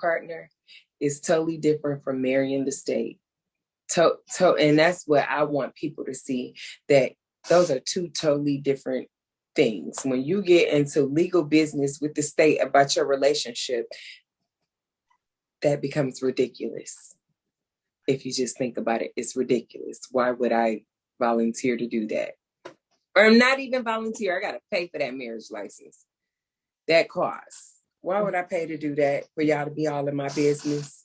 partner is totally different from marrying the state. And that's what I want people to see, that those are two totally different things. When you get into legal business with the state about your relationship, that becomes ridiculous. If you just think about it, it's ridiculous. Why would I volunteer to do that? Or not even volunteer. I got to pay for that marriage license. That costs. Why would I pay to do that for y'all to be all in my business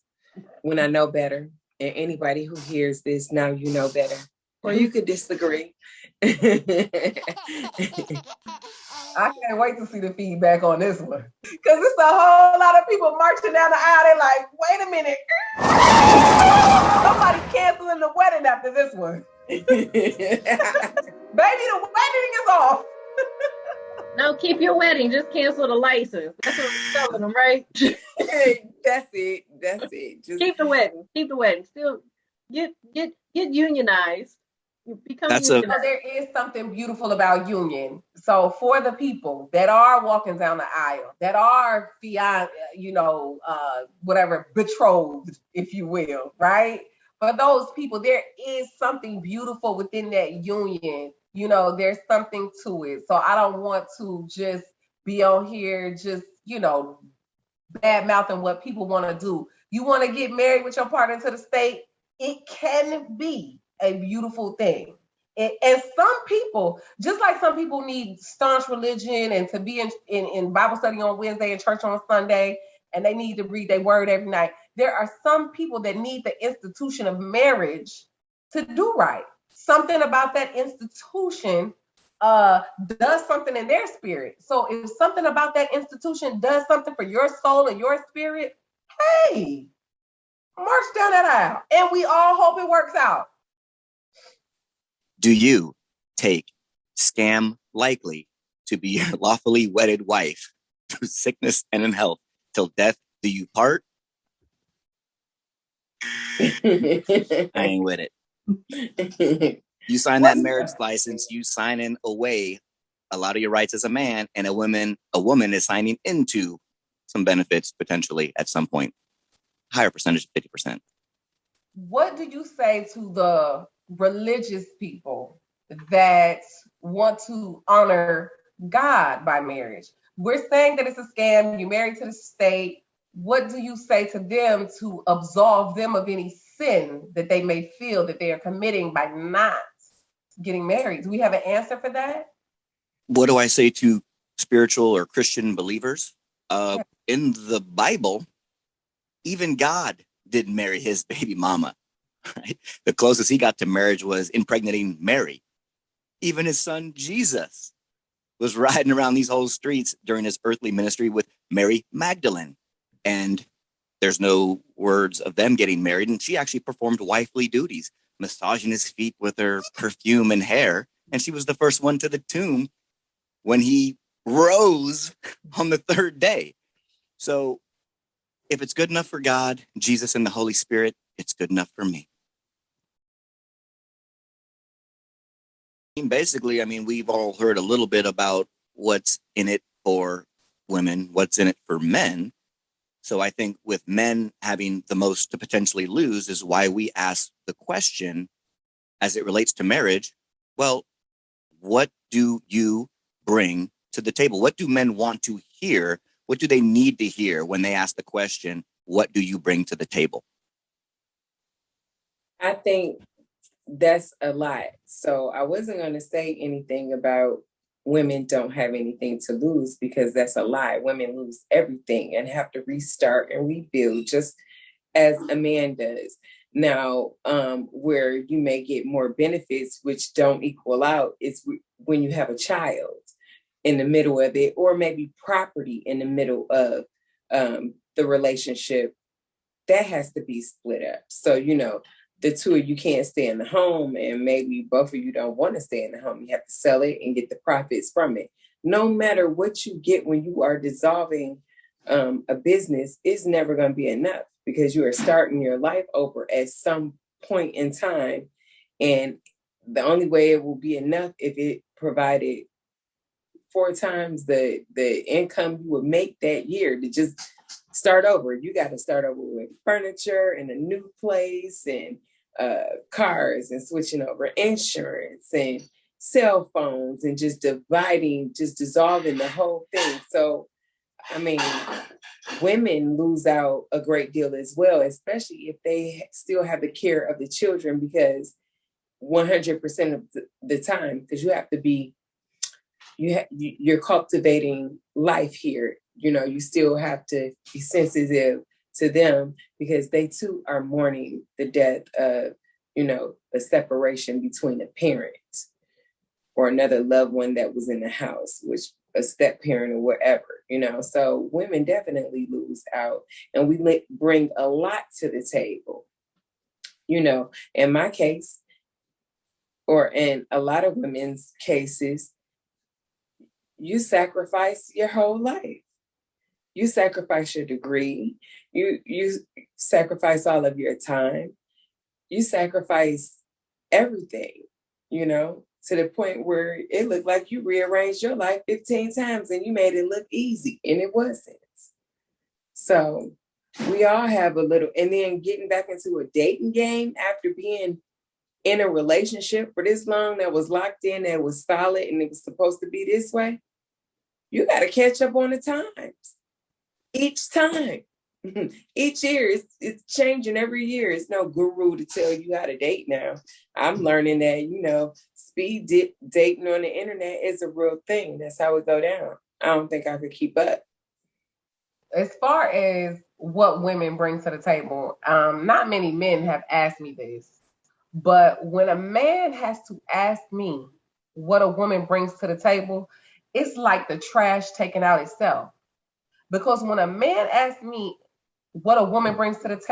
when I know better? And anybody who hears this, now you know better. Or you could disagree. I can't wait to see the feedback on this one. Because it's a whole lot of people marching down the aisle. They're like, wait a minute. Somebody canceling the wedding after this one. Baby, the wedding is off. No, keep your wedding. Just cancel the license. That's what I'm telling them, right? That's it. Just keep the wedding. Keep the wedding. Still get unionized. So there is something beautiful about union. So for the people that are walking down the aisle, that are whatever, betrothed, if you will, right? For those people, there is something beautiful within that union. You know, there's something to it. So I don't want to just be on here just, bad mouthing what people want to do. You want to get married with your partner to the state, it can be a beautiful thing. And some people, just like some people need staunch religion and to be in Bible study on Wednesday and church on Sunday, and they need to read their word every night, there are some people that need the institution of marriage to do right. Something about that institution does something in their spirit. So if something about that institution does something for your soul and your spirit, hey, march down that aisle. And we all hope it works out. Do you take scam likely to be your lawfully wedded wife through sickness and in health till death do you part? I ain't with it. You sign that marriage license, you signing away a lot of your rights as a man, and a woman is signing into some benefits potentially at some point. Higher percentage, 50%. What do you say to the religious people that want to honor God by marriage? We're saying that it's a scam. You're married to the state. What do you say to them to absolve them of any sin that they may feel that they are committing by not getting married? Do we have an answer for that? What do I say to spiritual or Christian believers? In the Bible, even God didn't marry his baby mama. Right? The closest he got to marriage was impregnating Mary. Even his son Jesus was riding around these whole streets during his earthly ministry with Mary Magdalene. And there's no words of them getting married. And she actually performed wifely duties, massaging his feet with her perfume and hair. And she was the first one to the tomb when he rose on the third day. So if it's good enough for God, Jesus, and the Holy Spirit, it's good enough for me. Basically, we've all heard a little bit about what's in it for women, what's in it for men. So I think with men having the most to potentially lose is why we ask the question as it relates to marriage. Well, what do you bring to the table? What do men want to hear? What do they need to hear when they ask the question, what do you bring to the table? I think that's a lot. So I wasn't going to say anything about women don't have anything to lose, because that's a lie. Women lose everything and have to restart and rebuild just as a man does. Now, where you may get more benefits, which don't equal out, is when you have a child in the middle of it, or maybe property in the middle of the relationship. That has to be split up. So, the two of you can't stay in the home, and maybe both of you don't want to stay in the home. You have to sell it and get the profits from it. No matter what you get when you are dissolving a business, it's never going to be enough, because you are starting your life over at some point in time. And the only way it will be enough if it provided 4 times the income you would make that year to just start over. You got to start over with furniture and a new place and cars and switching over insurance and cell phones and just dissolving the whole thing. So, I mean, women lose out a great deal as well, especially if they still have the care of the children, because 100% of the time, because you have to be, you're cultivating life here. You know, you still have to be sensitive to them because they too are mourning the death of, you know, the separation between a parent or another loved one that was in the house, which a step parent or whatever, you know. So women definitely lose out, and we bring a lot to the table. You know, in my case, or in a lot of women's cases, you sacrifice your whole life. You sacrifice your degree. You sacrifice all of your time. You sacrifice everything, you know, to the point where it looked like you rearranged your life 15 times and you made it look easy, and it wasn't. So we all have a little, and then getting back into a dating game after being in a relationship for this long that was locked in, that was solid, and it was supposed to be this way, you got to catch up on the times. Each time. Each year, it's changing every year. It's no guru to tell you how to date now. I'm learning that, you know, speed dating on the internet is a real thing. That's how it go down. I don't think I could keep up. As far as what women bring to the table, not many men have asked me this, but when a man has to ask me what a woman brings to the table, it's like the trash taken out itself. Because when a man asks me what a woman brings to the table,